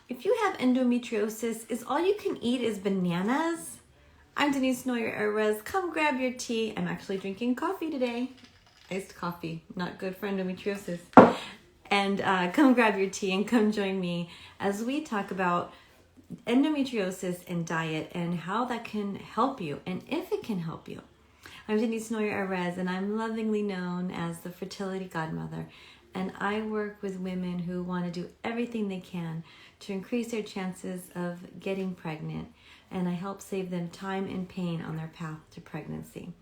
If you have endometriosis, is all you can eat is bananas? I'm Denise Noyer-Erez. Come grab your tea. I'm actually drinking coffee today. Iced coffee, not good for endometriosis. And come grab your tea and come join me as we talk about endometriosis and diet and how that can help you and if it can help you. I'm Denise Noyer-Erez, and I'm lovingly known as the Fertility Godmother. And I work with women who want to do everything they can to increase their chances of getting pregnant. And I help save them time and pain on their path to pregnancy.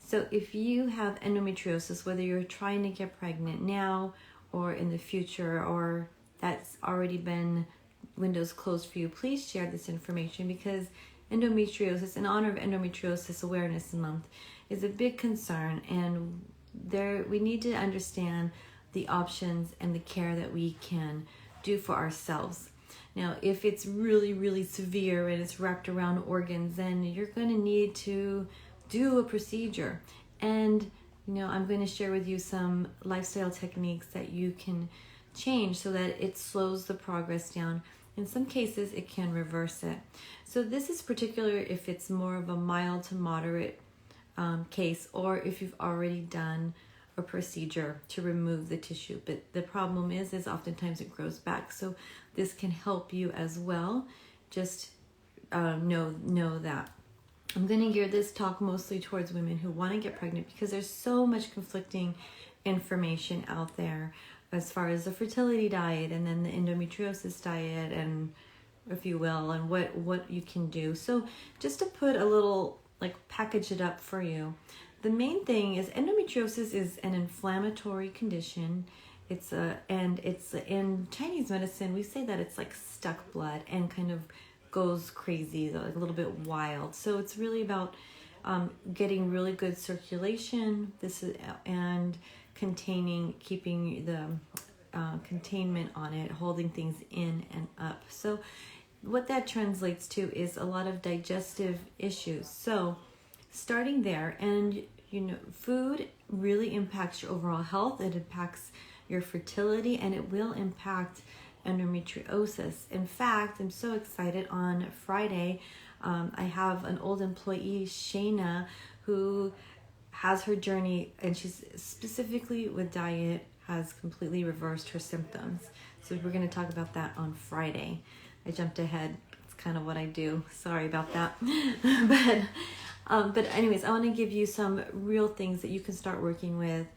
So if you have endometriosis, whether you're trying to get pregnant now or in the future, or that's already been windows closed for you, please share this information, because endometriosis, in honor of Endometriosis Awareness Month, is a big concern, and we need to understand the options and the care that we can do for ourselves. Now, if it's really, really severe and it's wrapped around organs, then you're going to need to do a procedure. And, I'm going to share with you some lifestyle techniques that you can change so that it slows the progress down. In some cases, it can reverse it. So this is particular if it's more of a mild to moderate case, or if you've already done a procedure to remove the tissue. But the problem is oftentimes it grows back. So this can help you as well. Just know that. I'm going to gear this talk mostly towards women who want to get pregnant, because there's so much conflicting information out there as far as the fertility diet and then the endometriosis diet, and if you will, and what you can do. So just to put a little, package it up for you. The main thing is endometriosis is an inflammatory condition. And in Chinese medicine, we say that it's like stuck blood and kind of goes crazy, like a little bit wild. So it's really about getting really good circulation. And keeping the containment on it, holding things in and up. So what that translates to is a lot of digestive issues. So starting there, and food really impacts your overall health. It impacts your fertility, and it will impact endometriosis. In fact, I'm so excited. On Friday, I have an old employee, Shayna, who has her journey, and she's specifically with diet, has completely reversed her symptoms. So we're going to talk about that on Friday. I jumped ahead. It's kind of what I do. Sorry about that. But anyways, I want to give you some real things that you can start working with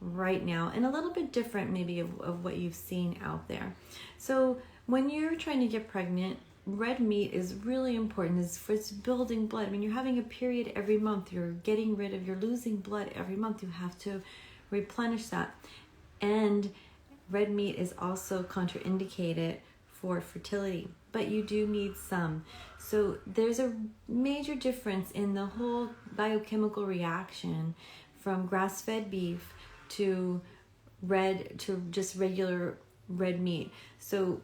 right now, and a little bit different maybe of what you've seen out there. So when you're trying to get pregnant, red meat is really important. It's building blood. When you're having a period every month, you're losing blood every month. You have to replenish that. And red meat is also contraindicated for fertility, but you do need some. So there's a major difference in the whole biochemical reaction from grass-fed beef to just regular red meat. So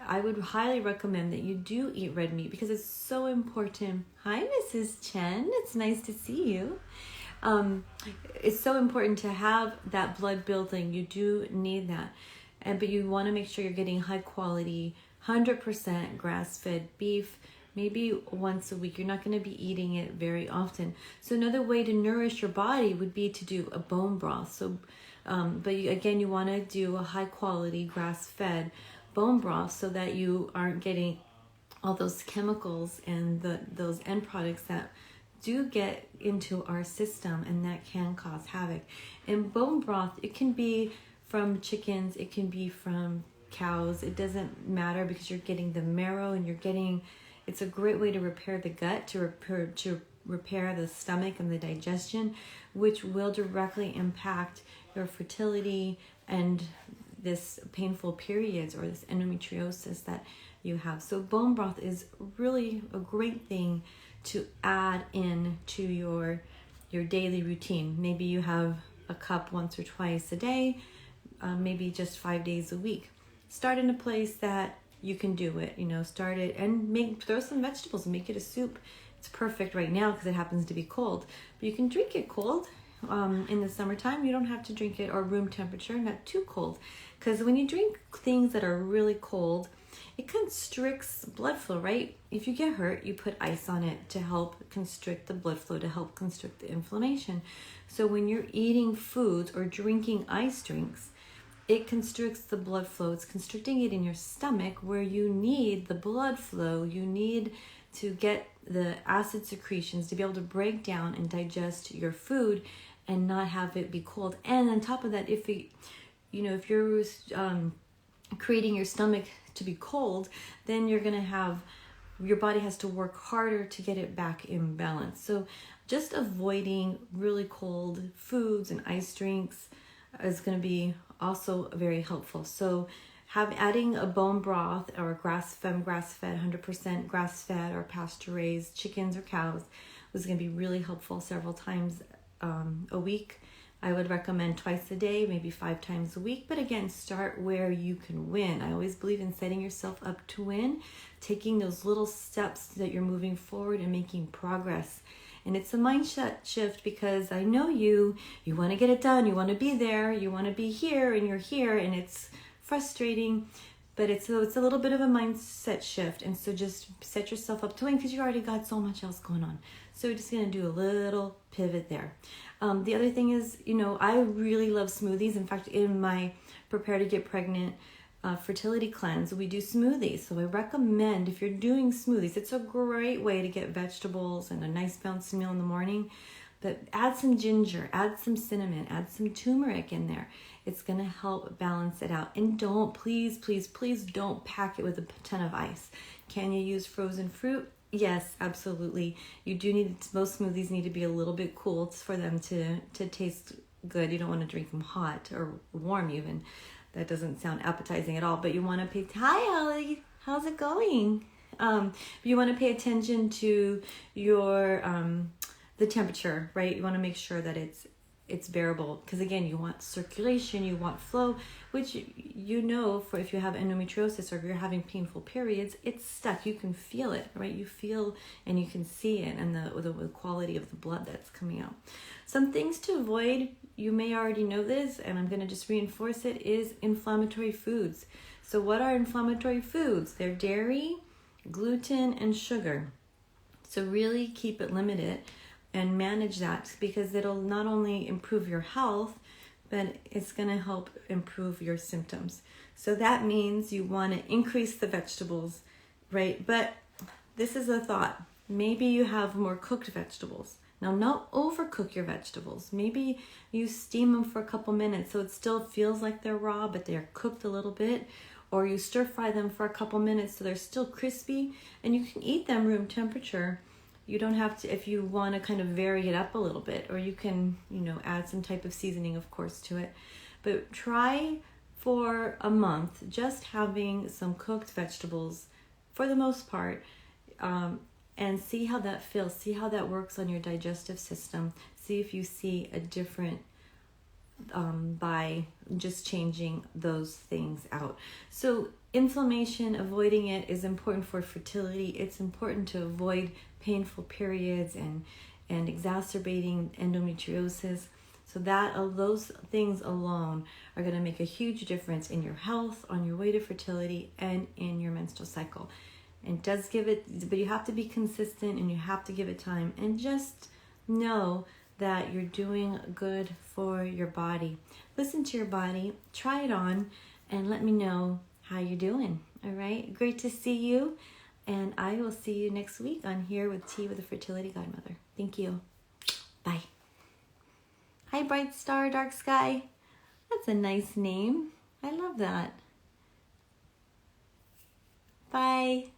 I would highly recommend that you do eat red meat, because it's so important. Hi, Mrs. Chen. It's nice to see you. It's so important to have that blood building. You do need that. But you want to make sure you're getting high quality, 100% grass-fed beef, maybe once a week. You're not going to be eating it very often. So another way to nourish your body would be to do a bone broth. So, you want to do a high quality grass-fed bone broth so that you aren't getting all those chemicals and those end products that do get into our system, and that can cause havoc. And bone broth, it can be from chickens, it can be from cows. It doesn't matter, because you're getting the marrow, and it's a great way to repair the gut, to repair the stomach and the digestion, which will directly impact your fertility and this painful periods or this endometriosis that you have. So bone broth is really a great thing to add in to your daily routine. Maybe you have a cup once or twice a day, maybe just 5 days a week. Start in a place that you can do it, start it, and throw some vegetables and make it a soup. It's perfect right now because it happens to be cold, but you can drink it cold. In the summertime, you don't have to drink it, or room temperature, not too cold, because when you drink things that are really cold, it constricts blood flow, right? If you get hurt, you put ice on it to help constrict the blood flow, to help constrict the inflammation. So when you're eating foods or drinking ice drinks, it constricts the blood flow. It's constricting it in your stomach where you need the blood flow. You need to get the acid secretions to be able to break down and digest your food and not have it be cold. And on top of that, if you're creating your stomach to be cold, then you're going to have, your body has to work harder to get it back in balance. So just avoiding really cold foods and ice drinks is going to be also very helpful. So adding a bone broth or grass-fed, 100% grass-fed or pasture-raised chickens or cows was going to be really helpful several times a week. I would recommend twice a day, maybe 5 times a week. But again, start where you can win. I always believe in setting yourself up to win, taking those little steps that you're moving forward and making progress. And it's a mindset shift, because I know you want to get it done. You want to be there. You want to be here, and you're here, and it's frustrating, but it's a little bit of a mindset shift. And so just set yourself up to win, because you already got so much else going on. So we're just going to do a little pivot there. The other thing is, I really love smoothies. In fact, in my Prepare to Get Pregnant fertility cleanse, we do smoothies. So I recommend, if you're doing smoothies, it's a great way to get vegetables and a nice balanced meal in the morning. But add some ginger, add some cinnamon, add some turmeric in there. It's going to help balance it out. And please don't pack it with a ton of ice. Can you use frozen fruit? Yes, absolutely. You do need, most smoothies need to be a little bit cool for them to taste good. You don't want to drink them hot or warm even. That doesn't sound appetizing at all, but you want to pay, hi Holly, how's it going? You want to pay attention to your, the temperature, right? You want to make sure that it's bearable, because again, you want circulation, you want flow, which for if you have endometriosis or if you're having painful periods, it's stuck. You can feel it, right? You feel and you can see it, and the quality of the blood that's coming out. Some things to avoid, you may already know this, and I'm going to just reinforce it, is inflammatory foods. So what are inflammatory foods? They're dairy, gluten, and sugar. So really keep it limited and manage that, because it'll not only improve your health, but it's going to help improve your symptoms. So that means you want to increase the vegetables, right? But this is a thought. Maybe you have more cooked vegetables. Now, not overcook your vegetables. Maybe you steam them for a couple minutes so it still feels like they're raw, but they're cooked a little bit. Or you stir fry them for a couple minutes so they're still crispy, and you can eat them room temperature. You don't have to, if you want to kind of vary it up a little bit, or you can, add some type of seasoning, of course, to it. But try for a month just having some cooked vegetables for the most part, and see how that feels. See how that works on your digestive system. See if you see a different by just changing those things out. So inflammation, avoiding it is important for fertility. It's important to avoid painful periods and exacerbating endometriosis. So those things alone are going to make a huge difference in your health, on your way to fertility, and in your menstrual cycle. And does give it, but you have to be consistent, and you have to give it time, and just know that you're doing good for your body. Listen to your body, try it on, and let me know how you're doing. All right, great to see you, and I will see you next week on Here with Tea with the Fertility Godmother. Thank you. Bye. Hi, Bright Star, Dark Sky. That's a nice name. I love that. Bye.